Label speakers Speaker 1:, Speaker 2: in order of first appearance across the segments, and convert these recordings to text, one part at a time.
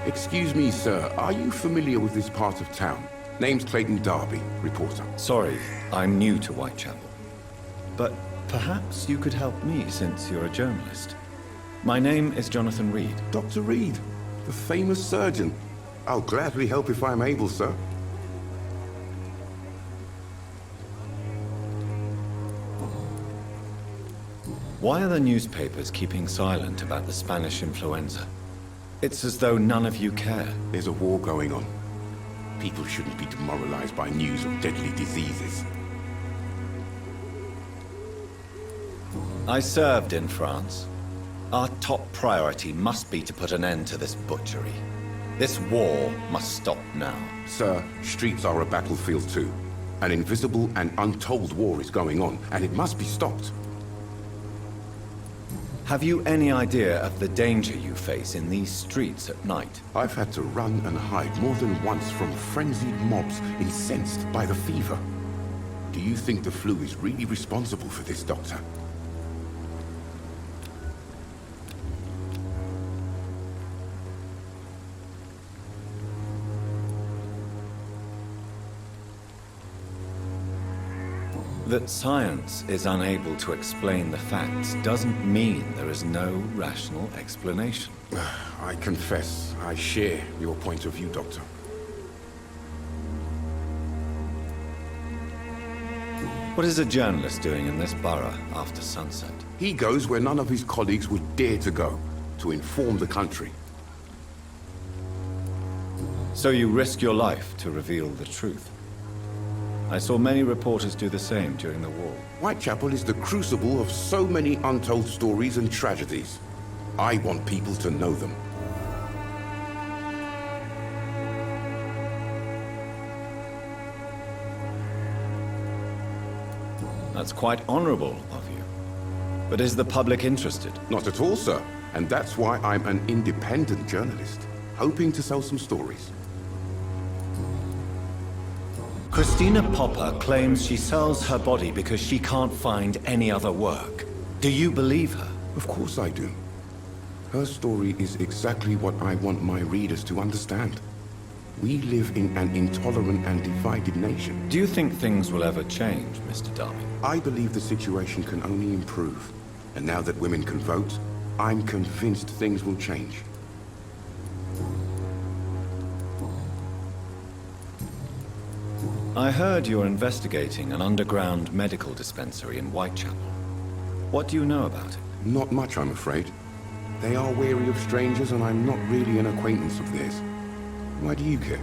Speaker 1: Excuse me, sir. Are you familiar with this part of town? Name's Clayton Darby, reporter.
Speaker 2: Sorry, I'm new to Whitechapel. But perhaps you could help me since you're a journalist. My name is Jonathan Reid.
Speaker 1: Dr. Reid, the famous surgeon. I'll gladly help if I'm able, sir.
Speaker 2: Why are the newspapers keeping silent about the Spanish influenza? It's as though none of you care.
Speaker 1: There's a war going on. People shouldn't be demoralized by news of deadly diseases.
Speaker 2: I served in France. Our top priority must be to put an end to this butchery. This war must stop now.
Speaker 1: Sir, streets are a battlefield too. An invisible and untold war is going on, and it must be stopped.
Speaker 2: Have you any idea of the danger you face in these streets at night?
Speaker 1: I've had to run and hide more than once from frenzied mobs incensed by the fever. Do you think the flu is really responsible for this, Doctor?
Speaker 2: That science is unable to explain the facts doesn't mean there is no rational explanation.
Speaker 1: I confess, I share your point of view, Doctor.
Speaker 2: What is a journalist doing in this borough after sunset?
Speaker 1: He goes where none of his colleagues would dare to go, to inform the country.
Speaker 2: So you risk your life to reveal the truth. I saw many reporters do the same during the war.
Speaker 1: Whitechapel is the crucible of so many untold stories and tragedies. I want people to know them.
Speaker 2: That's quite honorable of you. But is the public interested?
Speaker 1: Not at all, sir. And that's why I'm an independent journalist, hoping to sell some stories.
Speaker 2: Christina Popper claims she sells her body because she can't find any other work. Do you believe her?
Speaker 1: Of course I do. Her story is exactly what I want my readers to understand. We live in an intolerant and divided nation.
Speaker 2: Do you think things will ever change, Mr. Darby?
Speaker 1: I believe the situation can only improve. And now that women can vote, I'm convinced things will change.
Speaker 2: I heard you're investigating an underground medical dispensary in Whitechapel. What do you know about it?
Speaker 1: Not much, I'm afraid. They are wary of strangers, and I'm not really an acquaintance of theirs. Why do you care?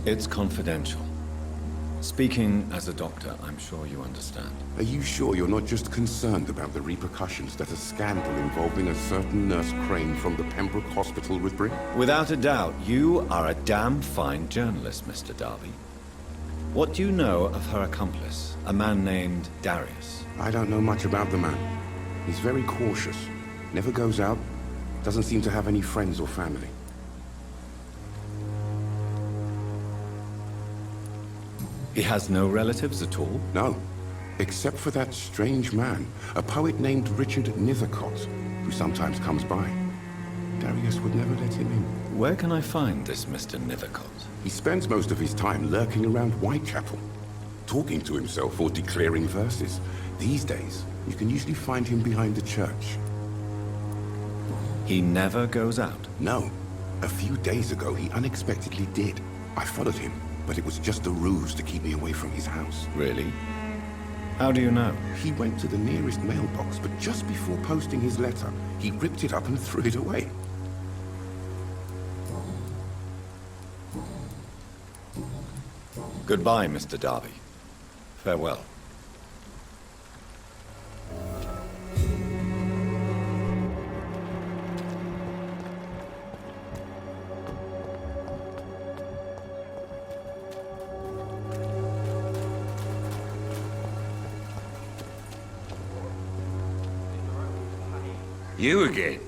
Speaker 2: It's confidential. Speaking as a doctor, I'm sure you understand.
Speaker 1: Are you sure you're not just concerned about the repercussions that a scandal involving a certain Nurse Crane from the Pembroke Hospital would bring?
Speaker 2: Without a doubt, you are a damn fine journalist, Mr. Darby. What do you know of her accomplice, a man named Darius?
Speaker 1: I don't know much about the man. He's very cautious, never goes out, doesn't seem to have any friends or family.
Speaker 2: He has no relatives at all?
Speaker 1: No, except for that strange man, a poet named Richard Nithercott, who sometimes comes by. Darius would never let him in.
Speaker 2: Where can I find this Mr. Nithercott?
Speaker 1: He spends most of his time lurking around Whitechapel, talking to himself or declaring verses. These days, you can usually find him behind the church.
Speaker 2: He never goes out?
Speaker 1: No. A few days ago, he unexpectedly did. I followed him, but it was just a ruse to keep me away from his house.
Speaker 2: Really? How do you know?
Speaker 1: He went to the nearest mailbox, but just before posting his letter, he ripped it up and threw it away.
Speaker 2: Goodbye, Mr. Darby. Farewell.
Speaker 3: You again?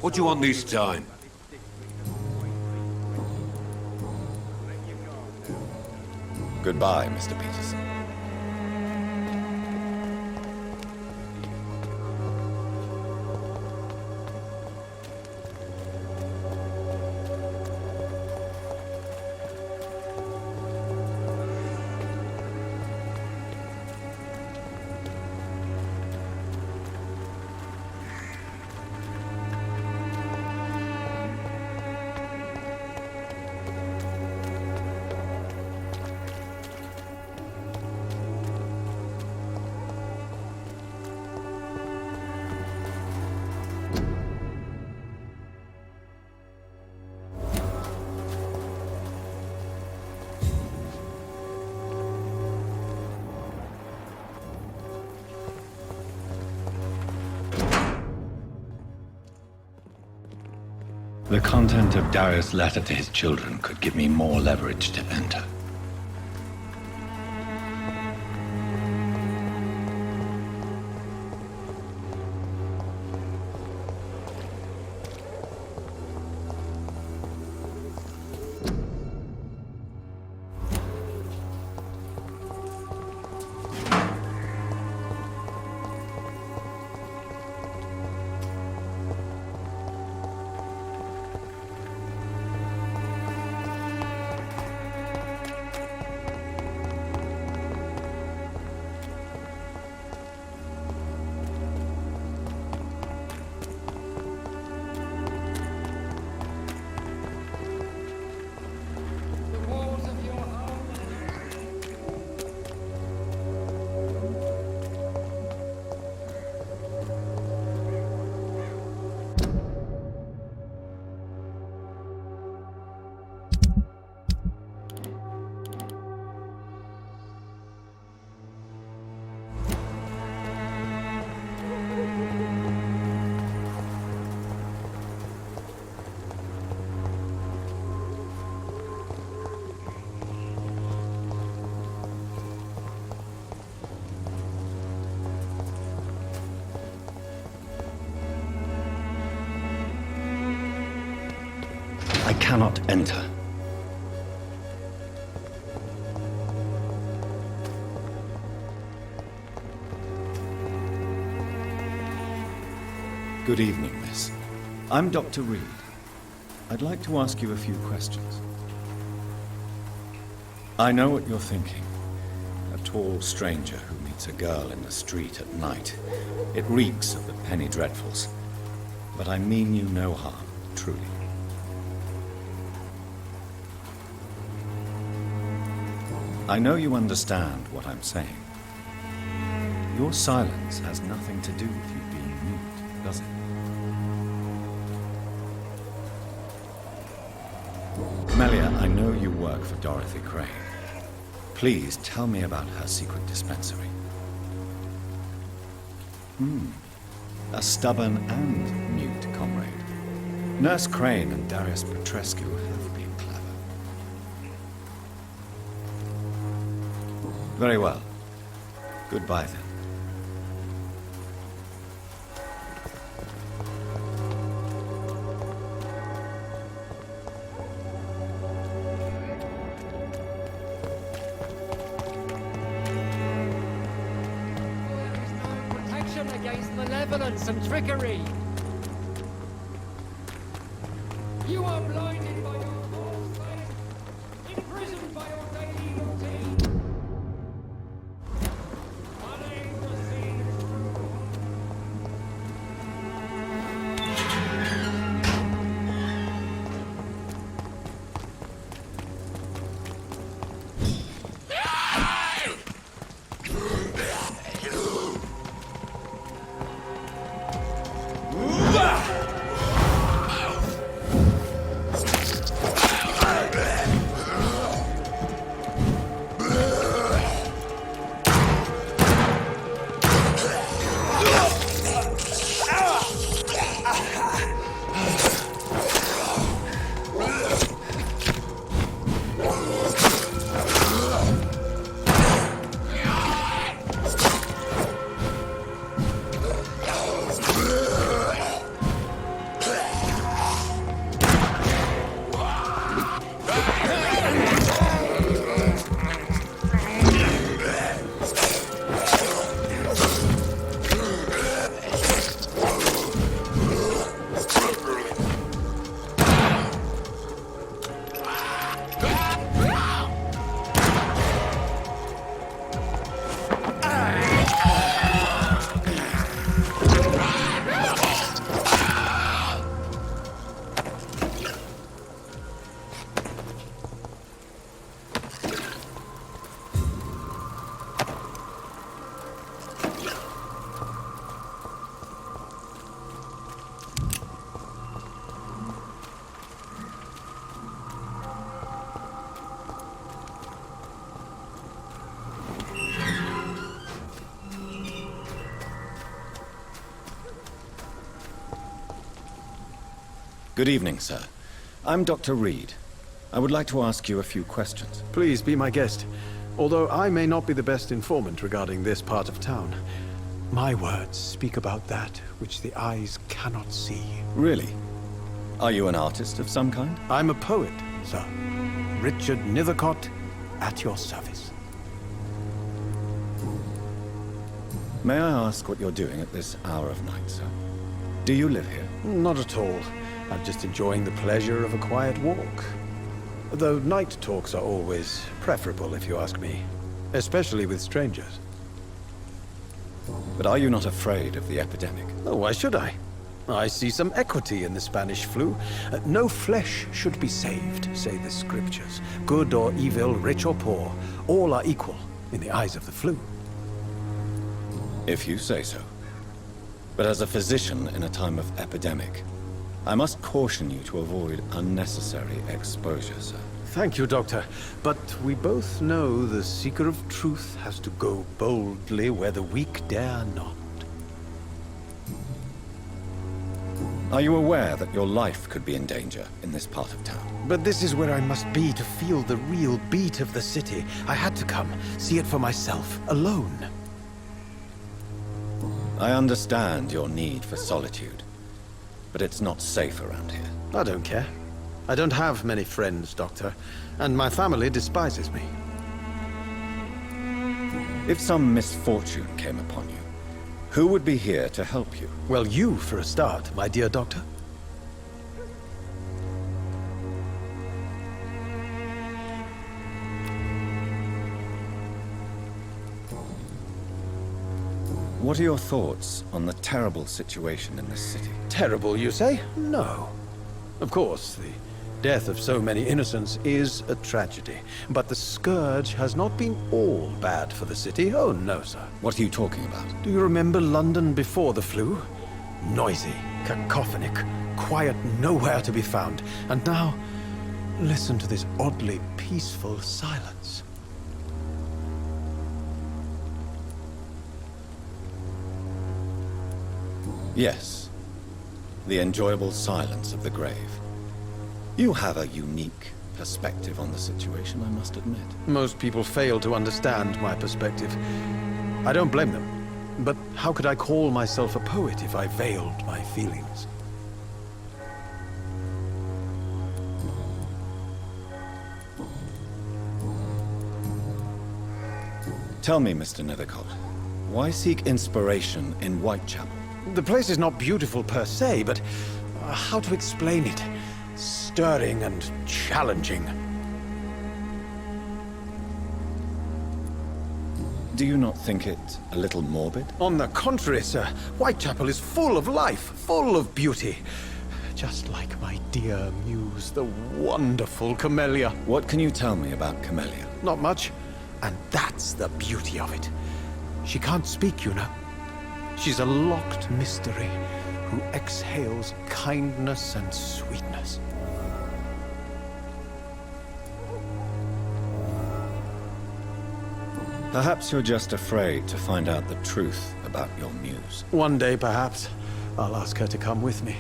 Speaker 3: What do you want this time?
Speaker 2: Goodbye, Mr. Peterson. The content of Darius' letter to his children could give me more leverage to enter. I cannot enter. Good evening, miss. I'm Dr. Reid. I'd like to ask you a few questions. I know what you're thinking. A tall stranger who meets a girl in the street at night. It reeks of the penny dreadfuls. But I mean you no harm, truly. I know you understand what I'm saying. Your silence has nothing to do with you being mute, does it? Melia, I know you work for Dorothy Crane. Please tell me about her secret dispensary. A stubborn and mute comrade. Nurse Crane and Darius Petrescu have been clever. Very well. Goodbye then.
Speaker 4: Against malevolence and trickery. You are blinded by your false faith, imprisoned by your daily routine. Unable to see the truth.
Speaker 2: Good evening, sir. I'm Dr. Reid. I would like to ask you a few questions.
Speaker 5: Please be my guest. Although I may not be the best informant regarding this part of town, my words speak about that which the eyes cannot see.
Speaker 2: Really? Are you an artist of some kind?
Speaker 5: I'm a poet, sir. Richard Nethercott, at your service.
Speaker 2: May I ask what you're doing at this hour of night, sir? Do you live here?
Speaker 5: Not at all. I'm just enjoying the pleasure of a quiet walk. Though night talks are always preferable, if you ask me. Especially with strangers.
Speaker 2: But are you not afraid of the epidemic?
Speaker 5: Oh, why should I? I see some equity in the Spanish flu. No flesh should be saved, say the scriptures. Good or evil, rich or poor, all are equal in the eyes of the flu.
Speaker 2: If you say so. But as a physician in a time of epidemic, I must caution you to avoid unnecessary exposure, sir.
Speaker 5: Thank you, Doctor. But we both know the seeker of truth has to go boldly where the weak dare not.
Speaker 2: Are you aware that your life could be in danger in this part of town?
Speaker 5: But this is where I must be to feel the real beat of the city. I had to come, see it for myself, alone.
Speaker 2: I understand your need for solitude, but it's not safe around here.
Speaker 5: I don't care. I don't have many friends, Doctor, and my family despises me.
Speaker 2: If some misfortune came upon you, who would be here to help you?
Speaker 5: Well, you for a start, my dear Doctor.
Speaker 2: What are your thoughts on the terrible situation in this city?
Speaker 5: Terrible, you say? No. Of course, the death of so many innocents is a tragedy. But the scourge has not been all bad for the city. Oh, no, sir.
Speaker 2: What are you talking about?
Speaker 5: Do you remember London before the flu? Noisy, cacophonic, quiet nowhere to be found. And now, listen to this oddly peaceful silence.
Speaker 2: Yes. The enjoyable silence of the grave. You have a unique perspective on the situation, I must admit.
Speaker 5: Most people fail to understand my perspective. I don't blame them. But how could I call myself a poet if I veiled my feelings?
Speaker 2: Tell me, Mr. Nethercott, why seek inspiration in Whitechapel?
Speaker 5: The place is not beautiful per se, but how to explain it? Stirring and challenging.
Speaker 2: Do you not think it a little morbid?
Speaker 5: On the contrary, sir, Whitechapel is full of life, full of beauty. Just like my dear muse, the wonderful Camellia.
Speaker 2: What can you tell me about Camellia?
Speaker 5: Not much, and that's the beauty of it. She can't speak, you know. She's a locked mystery who exhales kindness and sweetness.
Speaker 2: Perhaps you're just afraid to find out the truth about your muse.
Speaker 5: One day, perhaps, I'll ask her to come with me.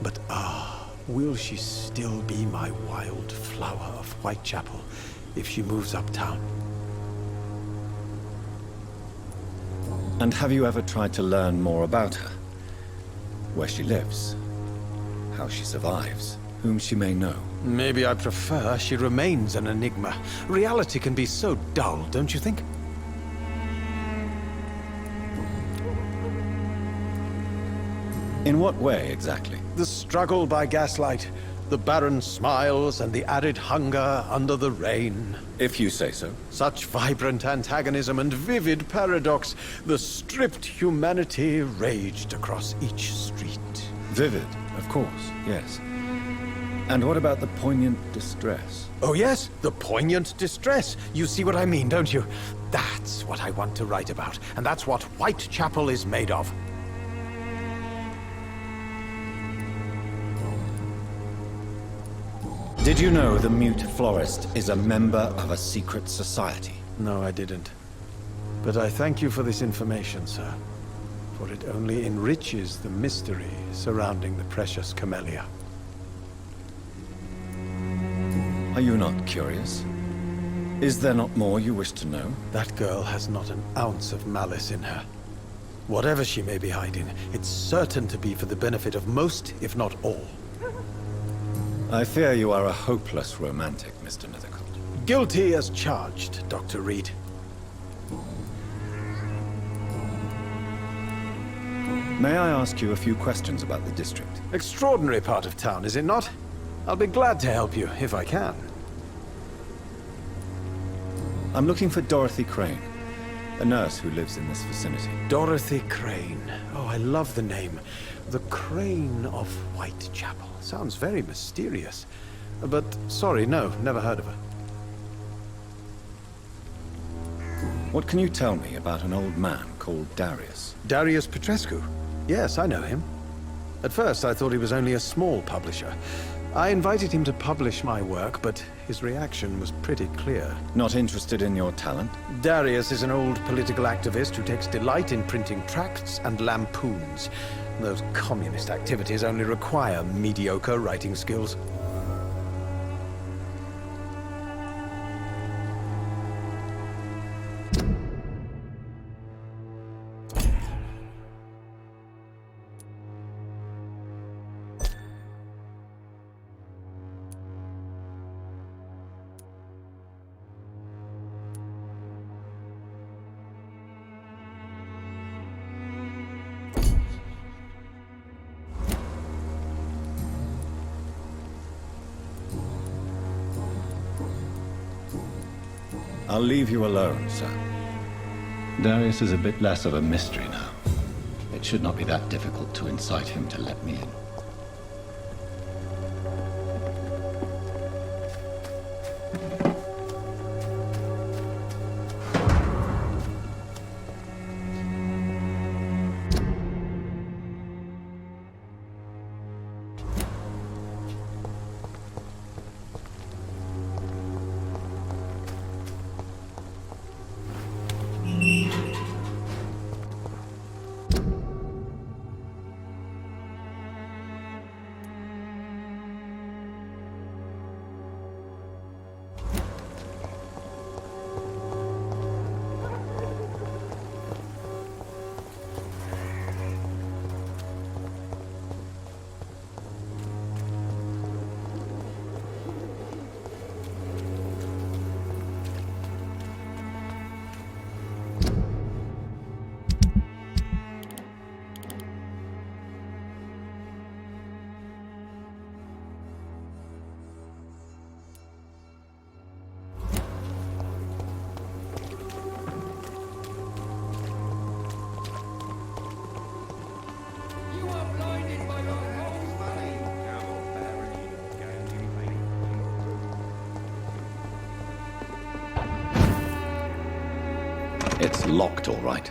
Speaker 5: But will she still be my wild flower of Whitechapel if she moves uptown?
Speaker 2: And have you ever tried to learn more about her? Where she lives, how she survives, whom she may know?
Speaker 5: Maybe I prefer she remains an enigma. Reality can be so dull, don't you think?
Speaker 2: In what way, exactly?
Speaker 5: The struggle by gaslight, the barren smiles and the arid hunger under the rain.
Speaker 2: If you say so.
Speaker 5: Such vibrant antagonism and vivid paradox, the stripped humanity raged across each street.
Speaker 2: Vivid, of course, yes. And what about the poignant distress?
Speaker 5: Oh yes, the poignant distress. You see what I mean, don't you? That's what I want to write about, and that's what Whitechapel is made of.
Speaker 2: Did you know the mute florist is a member of a secret society?
Speaker 5: No, I didn't. But I thank you for this information, sir. For it only enriches the mystery surrounding the precious Camellia.
Speaker 2: Are you not curious? Is there not more you wish to know?
Speaker 5: That girl has not an ounce of malice in her. Whatever she may be hiding, it's certain to be for the benefit of most, if not all.
Speaker 2: I fear you are a hopeless romantic, Mr. Nethercourt.
Speaker 5: Guilty as charged, Dr. Reid.
Speaker 2: May I ask you a few questions about the district?
Speaker 5: Extraordinary part of town, is it not? I'll be glad to help you, if I can.
Speaker 2: I'm looking for Dorothy Crane, a nurse who lives in this vicinity.
Speaker 5: Dorothy Crane. Oh, I love the name. The Crane of Whitechapel. Sounds very mysterious. But, sorry, no, never heard of her.
Speaker 2: What can you tell me about an old man called Darius?
Speaker 5: Darius Petrescu? Yes, I know him. At first, I thought he was only a small publisher. I invited him to publish my work, but his reaction was pretty clear.
Speaker 2: Not interested in your talent?
Speaker 5: Darius is an old political activist who takes delight in printing tracts and lampoons. Those communist activities only require mediocre writing skills.
Speaker 2: I'll leave you alone, sir.
Speaker 6: Darius is a bit less of a mystery now. It should not be that difficult to incite him to let me in.
Speaker 4: You are blinded by your unholy.
Speaker 6: It's locked, all right.